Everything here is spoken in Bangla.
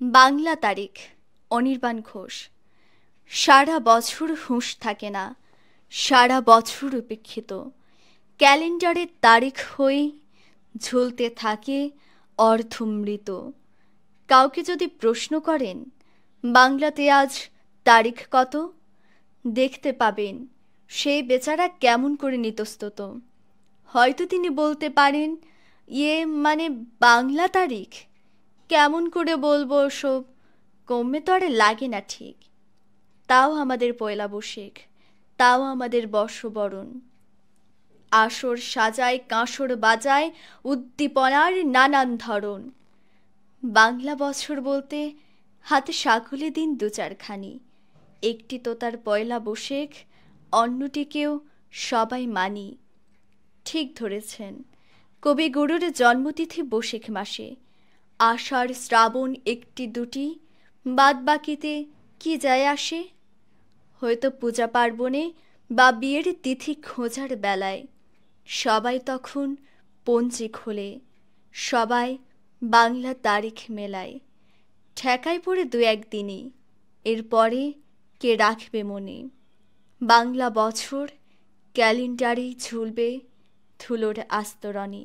বাংলা তারিখ অনির্বাণ ঘোষ। সারা বছর হুঁশ থাকে না, সারা বছর উপেক্ষিত ক্যালেন্ডারের তারিখ হয়ে ঝুলতে থাকে অর্ধমৃত। কাউকে যদি প্রশ্ন করেন বাংলাতে আজ তারিখ কত, দেখতে পাবেন সেই বেচারা কেমন করে নিতস্তত। হয়তো তিনি বলতে পারেন, মানে বাংলা তারিখ কেমন করে বলবো, ওসব কমে তো আর লাগে না ঠিক। তাও আমাদের পয়লা বৈশাখ, তাও আমাদের বর্ষবরণ। আসর সাজায়, কাঁসর বাজায়, উদ্দীপনার নানান ধরন। বাংলা বছর বলতে হাতে সাকুলে দিন দু চারখানি। একটি তো তার পয়লা বৈশাখ, অন্যটিকেও সবাই মানি। ঠিক ধরেছেন, কবিগুরুর জন্মতিথি বৈশাখ মাসে। আষাঢ় শ্রাবণ একটি দুটি, বাদ বাকিতে কি যায় আসে। হয়তো পূজা পার্বণে বা বিয়ের তিথি খোঁজার বেলায় সবাই তখন পঞ্জি খোলে, সবাই বাংলা তারিখ মেলায়। ঠেকায় পড়ে দু একদিনই, এরপরে কে রাখবে মনে। বাংলা বছর ক্যালেন্ডারেই ঝুলবে ধুলোর আস্তরণে।